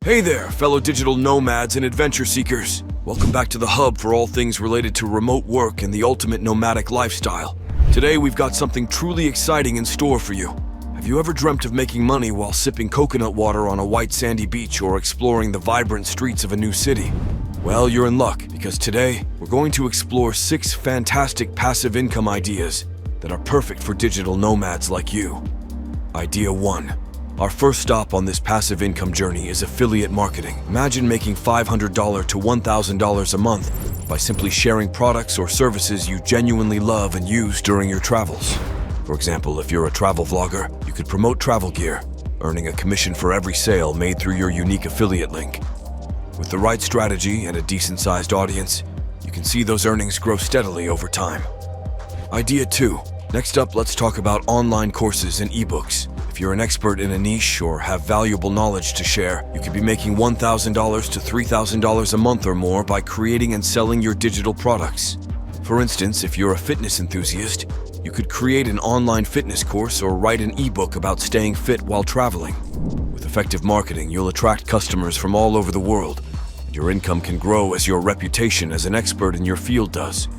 Hey there, fellow digital nomads and adventure seekers. Welcome back to the hub for all things related to remote work and the ultimate nomadic lifestyle. Today we've got something truly exciting in store for you. Have you ever dreamt of making money while sipping coconut water on a white sandy beach or exploring the vibrant streets of a new city? Well, you're in luck, because today we're going to explore 6 fantastic passive income ideas that are perfect for digital nomads like you. Idea 1. Our first stop on this passive income journey is affiliate marketing. Imagine making $500 to $1,000 a month by simply sharing products or services you genuinely love and use during your travels. For example, if you're a travel vlogger, you could promote travel gear, earning a commission for every sale made through your unique affiliate link. With the right strategy and a decent-sized audience, you can see those earnings grow steadily over time. Idea 2. Next up, let's talk about online courses and ebooks. If you're an expert in a niche or have valuable knowledge to share, you could be making $1,000 to $3,000 a month or more by creating and selling your digital products. For instance, if you're a fitness enthusiast, you could create an online fitness course or write an ebook about staying fit while traveling. With effective marketing, you'll attract customers from all over the world, and your income can grow as your reputation as an expert in your field does.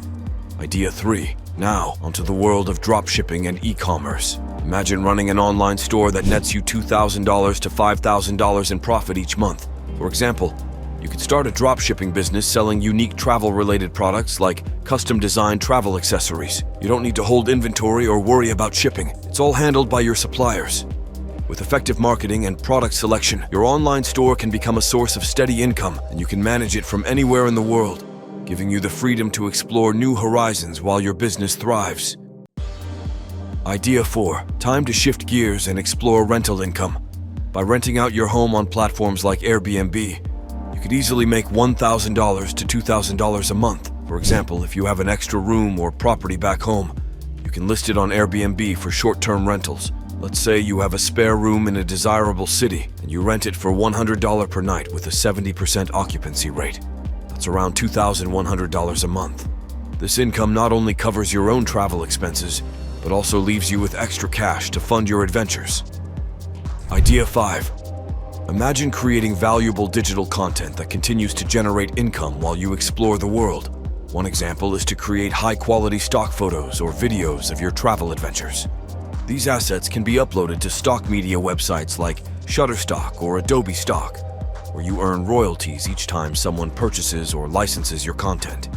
Idea 3. Now, onto the world of dropshipping and e-commerce. Imagine running an online store that nets you $2,000 to $5,000 in profit each month. For example, you could start a dropshipping business selling unique travel-related products like custom-designed travel accessories. You don't need to hold inventory or worry about shipping. It's all handled by your suppliers. With effective marketing and product selection, your online store can become a source of steady income, and you can manage it from anywhere in the world, giving you the freedom to explore new horizons while your business thrives. Idea 4. Time to shift gears and explore rental income. By renting out your home on platforms like Airbnb, you could easily make $1,000 to $2,000 a month. For example, if you have an extra room or property back home, you can list it on Airbnb for short-term rentals. Let's say you have a spare room in a desirable city and you rent it for $100 per night with a 70% occupancy rate. That's around $2,100 a month. This income not only covers your own travel expenses, but also leaves you with extra cash to fund your adventures. Idea 5. Imagine creating valuable digital content that continues to generate income while you explore the world. One example is to create high-quality stock photos or videos of your travel adventures. These assets can be uploaded to stock media websites like Shutterstock or Adobe Stock, where you earn royalties each time someone purchases or licenses your content.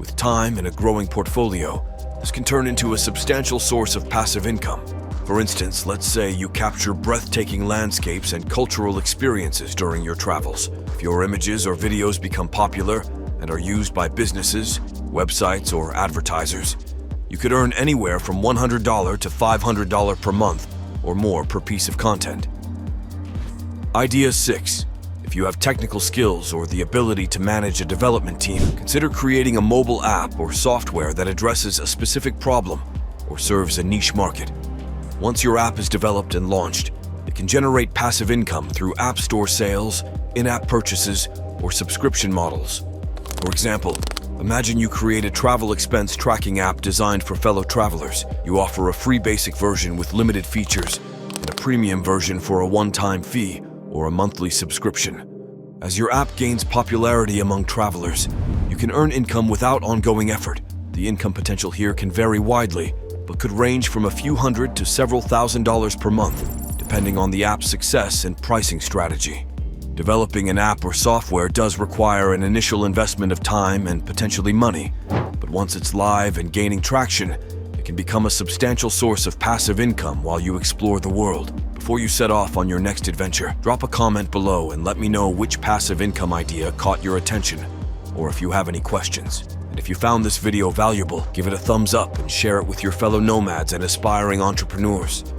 With time and a growing portfolio, this can turn into a substantial source of passive income. For instance, let's say you capture breathtaking landscapes and cultural experiences during your travels. If your images or videos become popular and are used by businesses, websites, or advertisers, you could earn anywhere from $100 to $500 per month or more per piece of content. Idea 6. If you have technical skills or the ability to manage a development team, consider creating a mobile app or software that addresses a specific problem or serves a niche market. Once your app is developed and launched, it can generate passive income through app store sales, in-app purchases, or subscription models. For example, imagine you create a travel expense tracking app designed for fellow travelers. You offer a free basic version with limited features and a premium version for a one-time fee or a monthly subscription. As your app gains popularity among travelers, you can earn income without ongoing effort. The income potential here can vary widely, but could range from a few hundred to several $1,000s per month, depending on the app's success and pricing strategy. Developing an app or software does require an initial investment of time and potentially money, but once it's live and gaining traction, it can become a substantial source of passive income while you explore the world. Before you set off on your next adventure, drop a comment below and let me know which passive income idea caught your attention, or if you have any questions. And if you found this video valuable, give it a thumbs up and share it with your fellow nomads and aspiring entrepreneurs.